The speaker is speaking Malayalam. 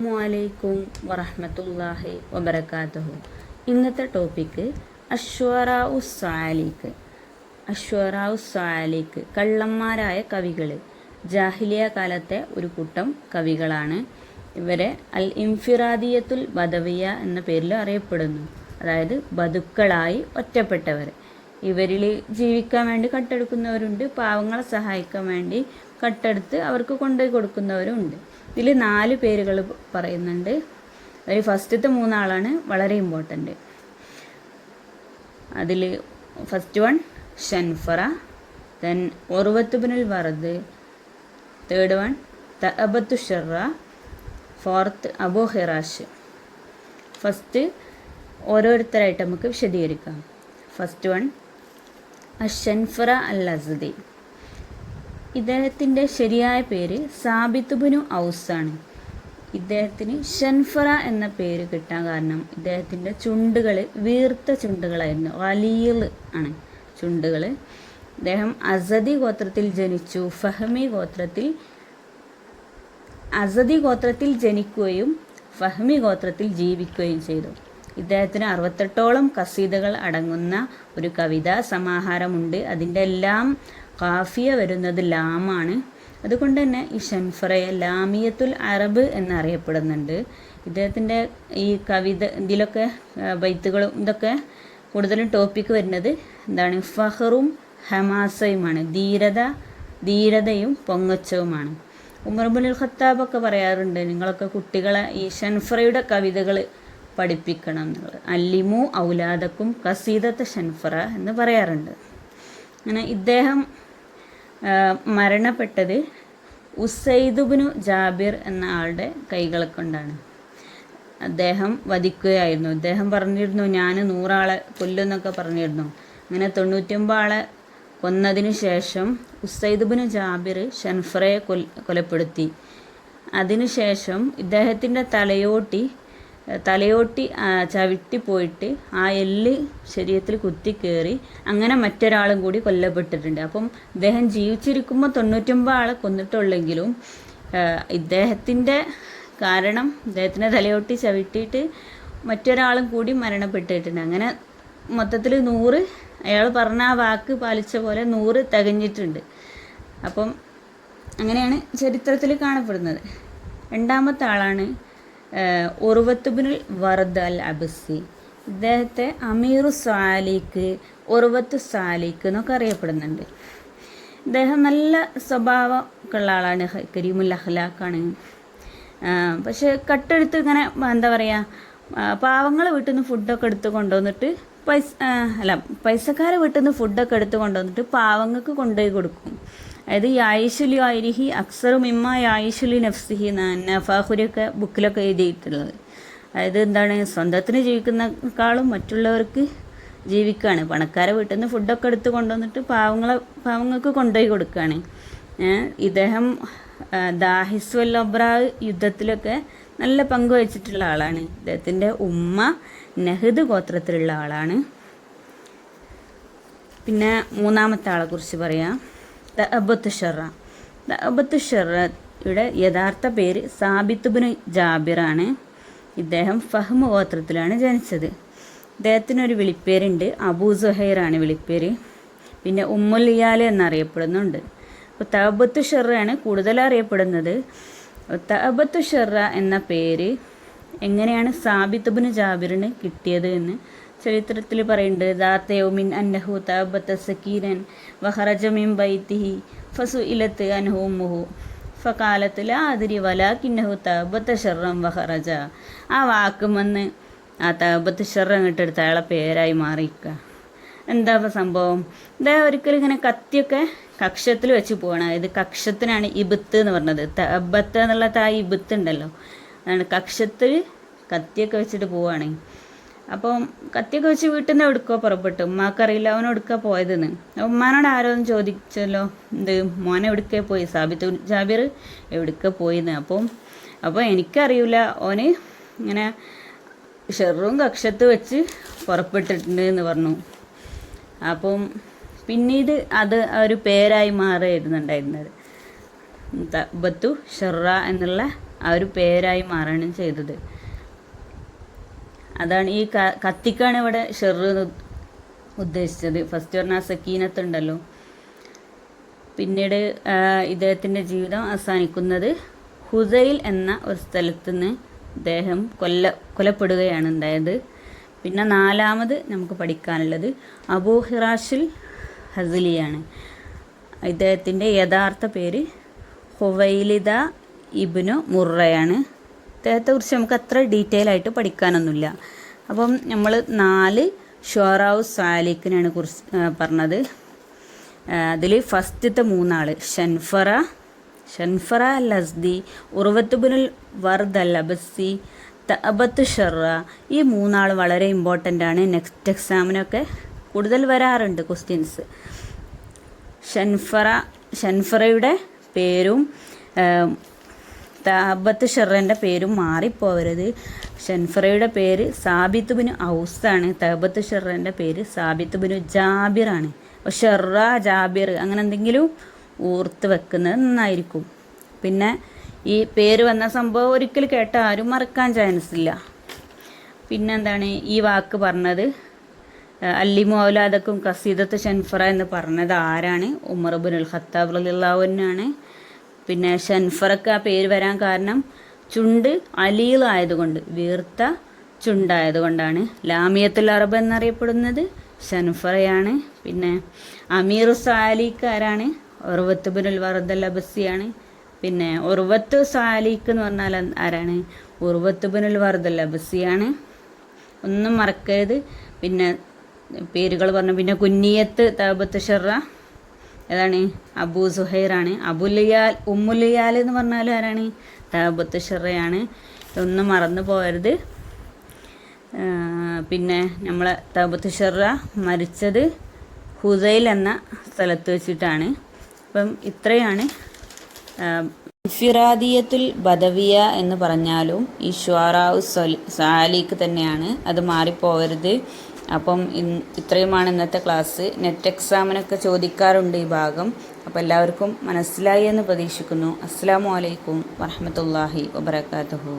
അസ്സലാമലൈക്കും വറഹ്മത്തുള്ളാഹി വബറകാതുഹു. ഇന്നത്തെ ടോപ്പിക്ക് അശ്വറാഉ സാലിക്ക്. കള്ളന്മാരായ കവികൾ. ജാഹിലിയ കാലത്തെ ഒരു കൂട്ടം കവികളാണ്. ഇവരെ അൽ ഇൻഫിറാദിയത്തുൽ ബദവിയ എന്ന പേരിൽ അറിയപ്പെടുന്നു. അതായത് ബദുക്കളായി ഒറ്റപ്പെട്ടവർ. ഇവരിൽ ജീവിക്കാൻ വേണ്ടി കട്ടെടുക്കുന്നവരുണ്ട്, പാവങ്ങളെ സഹായിക്കാൻ വേണ്ടി കട്ടെടുത്ത് അവർക്ക് കൊണ്ടുപോയി കൊടുക്കുന്നവരുണ്ട്. ഇതിൽ 4 പേരുകൾ പറയുന്നുണ്ട്. അതിൽ ഫസ്റ്റത്തെ 3 ആളാണ് വളരെ ഇമ്പോർട്ടൻ്റ്. അതിൽ first one Shanfara, then Urwat binul Ward, third one Taabbata Sharra, fourth Abu Hirash. First ഓരോരുത്തരായിട്ട് നമുക്ക് വിശദീകരിക്കാം. First one Ashanfara al Azdi. ഇദ്ദേഹത്തിൻ്റെ ശരിയായ പേര് സാബിത്ത് ബിനു ഔസ് ആണ്. ഇദ്ദേഹത്തിന് ഷൻഫറ എന്ന പേര് കിട്ടാൻ കാരണം ഇദ്ദേഹത്തിൻ്റെ ചുണ്ടുകൾ വീർത്ത ചുണ്ടുകളായിരുന്നു. ഖലീൽ ആണ് ചുണ്ടുകൾ. ഇദ്ദേഹം അസദി ഗോത്രത്തിൽ ജനിച്ചു. അസദി ഗോത്രത്തിൽ ജനിക്കുകയും ഫഹ്മി ഗോത്രത്തിൽ ജീവിക്കുകയും ചെയ്തു. ഇദ്ദേഹത്തിന് 68ഓളം കസീദകൾ അടങ്ങുന്ന ഒരു കവിതാ സമാഹാരമുണ്ട്. അതിൻ്റെ എല്ലാം കാഫിയ വരുന്നത് ലാമാണ്. അതുകൊണ്ട് തന്നെ ഈ ഷൻഫറയെ ലാമിയത്തുൽ അറബ് എന്നറിയപ്പെടുന്നുണ്ട്. ഇദ്ദേഹത്തിൻ്റെ ഈ കവിത ഇതിലൊക്കെ ബൈത്തുകളും ഇതൊക്കെ കൂടുതലും ടോപ്പിക്ക് വരുന്നത് എന്താണ്? ഫഹറും ഹമാസയുമാണ്. ധീരതയും പൊങ്ങച്ചവുമാണ്. ഉമർ ഇബ്നുൽ ഖത്താബൊക്കെ പറയാറുണ്ട്, നിങ്ങളൊക്കെ കുട്ടികളെ ഈ ഷൻഫറയുടെ കവിതകൾ പഠിപ്പിക്കണം എന്നുള്ളത്. അല്ലിമു ഔലാദക്കും കസീദത്തെ ഷൻഫറ എന്ന് പറയാറുണ്ട്. അങ്ങനെ ഇദ്ദേഹം മരണപ്പെട്ടത് ഉസൈദ് ബിനു ജാബിർ എന്ന ആളുടെ കൈകളെ കൊണ്ടാണ്. അദ്ദേഹം വധിക്കുകയായിരുന്നു. അദ്ദേഹം പറഞ്ഞിരുന്നു, ഞാൻ 100 ആളെ കൊല്ലുമെന്നൊക്കെ പറഞ്ഞിരുന്നു. അങ്ങനെ 99 ആളെ കൊന്നതിന് ശേഷം ഉസൈദ് ബിനു ജാബിർ ഷൻഫറയെ കൊലപ്പെടുത്തി. അതിനുശേഷം ഇദ്ദേഹത്തിൻ്റെ തലയോട്ടി ചവിട്ടി പോയിട്ട് ആ എല്ല് ശരീരത്തിൽ കുത്തിക്കയറി. അങ്ങനെ മറ്റൊരാളും കൂടി കൊല്ലപ്പെട്ടിട്ടുണ്ട്. അപ്പം ഇദ്ദേഹം ജീവിച്ചിരിക്കുമ്പോൾ 99 ആളെ കൊന്നിട്ടുള്ളെങ്കിലും ഇദ്ദേഹത്തിൻ്റെ കാരണം ഇദ്ദേഹത്തിൻ്റെ തലയോട്ടി ചവിട്ടിയിട്ട് മറ്റൊരാളും കൂടി മരണപ്പെട്ടിട്ടുണ്ട്. അങ്ങനെ മൊത്തത്തിൽ 100, അയാൾ പറഞ്ഞ ആ വാക്ക് പാലിച്ച പോലെ 100 തികഞ്ഞിട്ടുണ്ട്. അപ്പം അങ്ങനെയാണ് ചരിത്രത്തിൽ കാണപ്പെടുന്നത്. രണ്ടാമത്തെ ആളാണ് ഉർവത്ത് ബിനുൽ വറദ് അൽ അബ്സി. ഇദ്ദേഹത്തെ അമീറു സാലിക്ക്, ഉർവത്ത് സാലിക്ക് എന്നൊക്കെ അറിയപ്പെടുന്നുണ്ട്. ഇദ്ദേഹം നല്ല സ്വഭാവമൊക്കെയുള്ള ആളാണ്. കരീമുൽ അഖ്ലാഖാണ്. പക്ഷെ കട്ടെടുത്ത് ഇങ്ങനെ എന്താ പറയുക, പാവങ്ങൾ വീട്ടിൽ നിന്ന് ഫുഡൊക്കെ എടുത്ത് കൊണ്ടുവന്നിട്ട് പൈസക്കാരെ വീട്ടിൽ നിന്ന് ഫുഡൊക്കെ എടുത്ത് കൊണ്ടുവന്നിട്ട് പാവങ്ങൾക്ക് കൊണ്ടുപോയി കൊടുക്കും. അതായത് യായിഷുലി ആയിരിഹി അക്സറു മിമ്മ യായിഷുലി നഫ്സിഹി എന്നാണ് ഫാഖുരിയൊക്കെ ബുക്കിലൊക്കെ എഴുതിയിട്ടുള്ളത്. അതായത് എന്താണ്, സ്വന്തത്തിന് ജീവിക്കുന്നേക്കാളും മറ്റുള്ളവർക്ക് ജീവിക്കുകയാണ്. പണക്കാരെ വീട്ടിൽ നിന്ന് ഫുഡൊക്കെ എടുത്ത് കൊണ്ടുവന്നിട്ട് പാവങ്ങൾക്ക് കൊണ്ടുപോയി കൊടുക്കുകയാണ്. ഇദ്ദേഹം ദാഹിസ് വൽ ഒബ്രാ യുദ്ധത്തിലൊക്കെ നല്ല പങ്ക് വഹിച്ചിട്ടുള്ള ആളാണ്. ഇദ്ദേഹത്തിൻ്റെ ഉമ്മ നഹദ് ഗോത്രത്തിലുള്ള ആളാണ്. പിന്നെ മൂന്നാമത്തെ ആളെ കുറിച്ച് പറയാം, തഅബത്തു ഷർറയുടെ യഥാർത്ഥ പേര് സാബിത്ത് ബിനു ജാബിറാണ്. ഇദ്ദേഹം ഫഹ്മ് ഗോത്രത്തിലാണ് ജനിച്ചത്. ഇദ്ദേഹത്തിനൊരു വിളിപ്പേരുണ്ട്, അബൂ സുഹൈറാണ് വിളിപ്പേര്. പിന്നെ ഉമ്മുൽ ഇയാൽ എന്നറിയപ്പെടുന്നുണ്ട്. അപ്പോൾ തഅബത്തു ഷർറയാണ് കൂടുതൽ അറിയപ്പെടുന്നത്. തഅബത്തു ഷർറ എന്ന പേര് എങ്ങനെയാണ് സാബിത്ത് ബിനു ജാബിറിന് കിട്ടിയത് എന്ന് ചരിത്രത്തിൽ പറയുന്നുണ്ട്. ദാത്ത യൗമിൻ അന്നഹു തഅബത്ത സക്കീനൻ വഖറജ മിൻ ബൈതിഹി ഫസുഇലത്ത് അൻഹു ഉമ്മുഹു ഫഖാലത്ത് ലാ അദ്രി വലാകിന്നഹു തഅബത്ത ശർറൻ വഖറജ. ആ വാക്കും വന്ന് ആ തഅബത്ത് ഷർറ ഇങ്ങോട്ടെടുത്ത് അയാളെ പേരായി മാറിയിരിക്കുക. എന്താ സംഭവം? ഇദ്ദേഹം ഒരിക്കലും ഇങ്ങനെ കത്തിയൊക്കെ കക്ഷത്തിൽ വെച്ച് പോകണം. അതായത് കക്ഷത്തിനാണ് ഇബത്ത് എന്ന് പറഞ്ഞത്. തഅബത്ത് എന്നുള്ള ഇബത്ത് ഉണ്ടല്ലോ, അതാണ് കക്ഷത്തിൽ കത്തിയൊക്കെ വെച്ചിട്ട് പോവുകയാണ്. അപ്പം കത്തിയൊക്കെ വെച്ച് വീട്ടിൽ നിന്ന് എവിടുക്കോ പുറപ്പെട്ടു. ഉമ്മാക്കറിയില്ല അവൻ എവിടുക്കാ പോയതെന്ന്. ഉമ്മാനോട് ആരോ ഒന്ന് ചോദിച്ചല്ലോ, മോനെ എവിടുക്കേ പോയി, സാബിത്ത് ജാബിർ എവിടുക്ക പോയിന്ന്. അപ്പോൾ എനിക്കറിയില്ല, ഓന് ഇങ്ങനെ ഷെറും കക്ഷത്ത് വെച്ച് പുറപ്പെട്ടിട്ടുണ്ട് എന്ന് പറഞ്ഞു. അപ്പം പിന്നീട് അത് ഒരു പേരായി മാറിയിരുന്നുണ്ടായിരുന്നത്. തഅബത്തു ഷർറ എന്നുള്ള ആ ആ ഒരു പേരായി മാറുകയാണ് ചെയ്തത്. അതാണ് ഈ കത്തിക്കാണ് ഇവിടെ ഷെറ് ഉദ്ദേശിച്ചത്. ഫസ്റ്റ് പറഞ്ഞ സക്കീനത്ത് ഉണ്ടല്ലോ. പിന്നീട് ഇദ്ദേഹത്തിൻ്റെ ജീവിതം അവസാനിക്കുന്നത് ഹുസൈൽ എന്ന ഒരു സ്ഥലത്ത് നിന്ന് ഇദ്ദേഹം കൊല്ലപ്പെടുകയാണ് ഉണ്ടായത്. പിന്നെ 4ാമത് നമുക്ക് പഠിക്കാനുള്ളത് അബൂ ഹിറാഷിൽ ഹസിലിയാണ്. ഇദ്ദേഹത്തിൻ്റെ യഥാർത്ഥ പേര് ഹുവൈലിദ ഇബ്നു മുറയാണ്. ഇദ്ദേഹത്തെക്കുറിച്ച് നമുക്ക് അത്ര ഡീറ്റെയിൽ ആയിട്ട് പഠിക്കാനൊന്നുമില്ല. അപ്പം നമ്മൾ 4 ഷുഅറാഉ സാലിക്കിനാണ് കുറിച്ച് പറഞ്ഞത്. അതിൽ ഫസ്റ്റത്തെ 3 ആൾ ഷൻഫറ അൽ അസ്ദി, ഉർവത്ത് ബിനുൽ വർദ് അൽ അബസി, തഅബത്ത് ഷറ. ഈ 3 ആൾ വളരെ ഇമ്പോർട്ടൻ്റ് ആണ്. നെക്സ്റ്റ് എക്സാമിനൊക്കെ കൂടുതൽ വരാറുണ്ട് ക്വസ്റ്റ്യൻസ്. ഷൻഫറയുടെ പേരും തഅബത്ത് ഷറൻ്റെ പേരും മാറിപ്പോവരുത്. ഷൻഫറയുടെ പേര് സാബിത്ത് ബിനു ഔസാണ്. തഅബത്ത് ഷറൻ്റെ പേര് സാബിത്ത് ബിനു ജാബിറാണ്. അപ്പോൾ ഷെറ ജാബിർ അങ്ങനെ എന്തെങ്കിലും ഓർത്ത് വെക്കുന്നത് നന്നായിരിക്കും. പിന്നെ ഈ പേര് വന്ന സംഭവം ഒരിക്കൽ കേട്ട ആരും മറക്കാൻ ചാൻസ് ഇല്ല. പിന്നെന്താണ് ഈ വാക്ക് പറഞ്ഞത്? അല്ലിമു ഔലാദക്കും ഖസീദത്ത് ഷൻഫറ എന്ന് പറഞ്ഞത് ആരാണ്? ഉമർ ഇബ്നുൽ ഖത്താബ് റളിയല്ലാഹു അൻഹു. പിന്നെ ഷൻഫറക്ക് ആ പേര് വരാൻ കാരണം ചുണ്ട് അലീലായതുകൊണ്ട്, വീർത്ത ചുണ്ടായതുകൊണ്ടാണ്. ലാമിയത്തുൽ അറബ് എന്നറിയപ്പെടുന്നത് ഷൻഫറയാണ്. പിന്നെ അമീറു സാലിക്ക് ആരാണ്? ഉർവത്ത് ബിനുൽ വർദ് അൽ അബസിയാണ്. പിന്നെ ഉർവത്ത് സാലിക്ക് എന്ന് പറഞ്ഞാൽ ആരാണ്? ഉർവത്ത് ബിനുൽ വർദ് അൽ അബസിയാണ്. ഒന്നും മറക്കരുത്. പിന്നെ പേരുകൾ പറഞ്ഞു. പിന്നെ കുന്നിയത്ത് തഅബത്ത് ഷറ ഏതാണ്? അബൂ സുഹൈറാണ്. ഉമ്മുലിയാൽ എന്ന് പറഞ്ഞാൽ ആരാണ്? തഅബത്ത് ഷറയാണ്. ഒന്നും മറന്നു പോകരുത്. പിന്നെ നമ്മളെ തഅബത്ത് ഷറ മരിച്ചത് ഹുസൈൽ എന്ന സ്ഥലത്ത് വെച്ചിട്ടാണ്. അപ്പം ഇത്രയാണ്. ഫിറാദിയത്തുൽ ബദവിയ എന്ന് പറഞ്ഞാലും ഈ ഷുഅറാഉ സാലിക്ക് തന്നെയാണ്. അത് മാറിപ്പോകരുത്. അപ്പം ഇത്രയുമാണ് ഇന്നത്തെ ക്ലാസ്. നെറ്റ് എക്സാമിനൊക്കെ ചോദിക്കാറുണ്ട് ഈ ഭാഗം. അപ്പോൾ എല്ലാവർക്കും മനസ്സിലായി എന്ന് പ്രതീക്ഷിക്കുന്നു. അസ്സലാമു അലൈക്കും വറഹ്മത്തുള്ളാഹി വബറകാതുഹു.